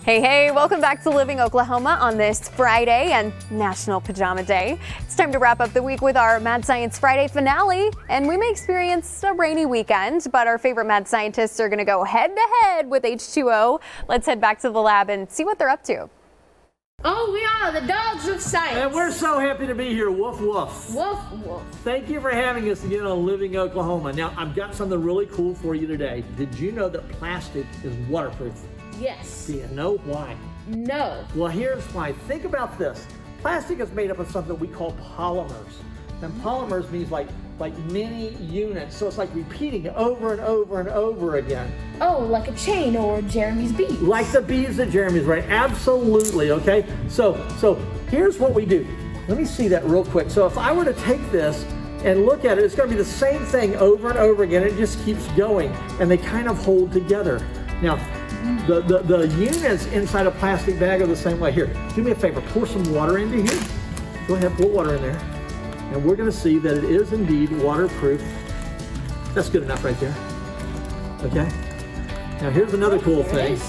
Hey, hey, welcome back to Living Oklahoma on this Friday and National Pajama Day. It's time to wrap up the week with our Mad Science Friday finale, and we may experience a rainy weekend, but our favorite mad scientists are going to go head to head with H2O. Let's head back to the lab and see what they're up to. Oh, we are the dogs of science. And we're so happy to be here. Woof, woof. Woof, woof. Thank you for having us again on Living Oklahoma. Now, I've got something really cool for you today. Did you know that plastic is waterproof? Yes. Do you know why? No. Well, here's why. Think about this. Plastic is made up of something we call polymers. And polymers means like many units. So it's like repeating it over and over and over again. Oh, like a chain or Jeremy's beads. Like the beads that Jeremy's right. Absolutely, okay? So here's what we do. Let me see that real quick. So if I were to take this and look at it, it's gonna be the same thing over and over again. It just keeps going and they kind of hold together. Now, the units inside a plastic bag are the same way. Here, do me a favor, pour some water into here. Go ahead, pour water in there. And we're gonna see that it is indeed waterproof. That's good enough right there, okay? Now here's another cool thing.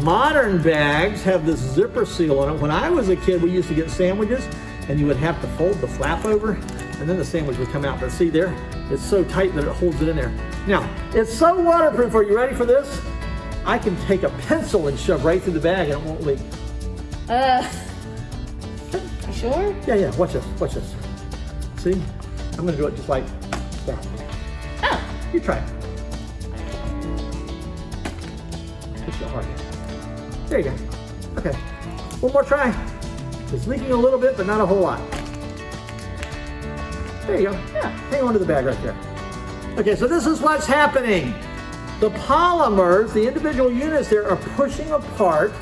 Modern bags have this zipper seal on it. When I was a kid, we used to get sandwiches and you would have to fold the flap over and then the sandwich would come out. But see there, it's so tight that it holds it in there. Now, it's so waterproof. Are you ready for this? I can take a pencil and shove right through the bag and it won't leak. You sure? Yeah, watch this, watch this. See, I'm gonna do it just like that. Oh. You try it. Push it hard. There you go. Okay, one more try. It's leaking a little bit, but not a whole lot. There you go. Yeah, hang on to the bag right there. Okay, so this is what's happening. The polymers, the individual units there, are pushing apart,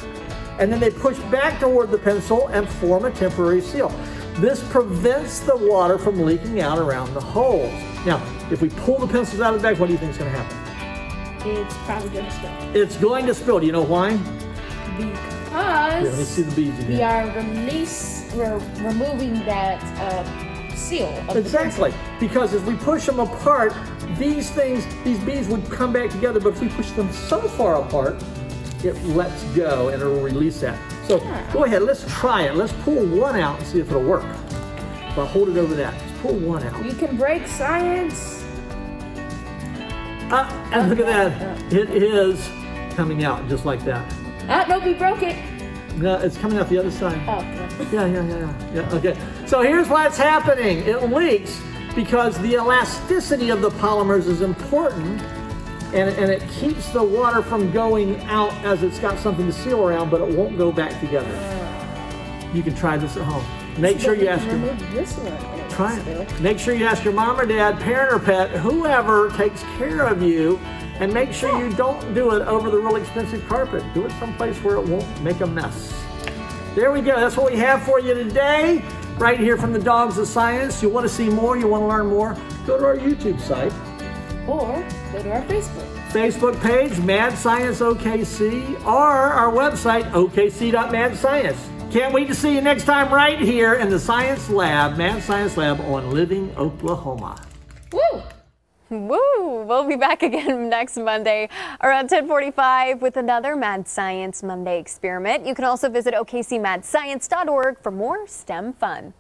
and then they push back toward the pencil and form a temporary seal. This prevents the water from leaking out around the holes. Now, if we pull the pencils out of the bag, what do you think is going to happen? It's probably going to spill. It's going to spill. Do you know why? Because Here, let me see the beads again. we are removing that seal of Exactly. Because as we push them apart, these beads would come back together, but if we push them so far apart, it lets go and it'll release that. So go ahead, let's try it. Let's pull one out and see if it'll work. If I hold it over that, let's pull one out. You can break science. And look at that. It is coming out just like that. Nope, we broke it. No, it's coming out the other side. Oh, okay. Yeah, okay. So here's what's happening. It leaks because the elasticity of the polymers is important and it keeps the water from going out as it's got something to seal around, but it won't go back together. You can try this at home. Make sure you ask Make sure you ask your mom or dad, parent or pet, whoever takes care of you, and make sure you don't do it over the really expensive carpet. Do it someplace where it won't make a mess. There we go. That's what we have for you today, right here from the Dogs of Science. You want to see more, you want to learn more, go to our YouTube site. Or go to our Facebook page, Mad Science OKC, or our website, okc.madscience. Can't wait to see you next time right here in the Science Lab, Mad Science Lab on Living Oklahoma. Woo! Woo! We'll be back again next Monday around 10:45 with another Mad Science Monday experiment. You can also visit okcmadscience.org for more STEM fun.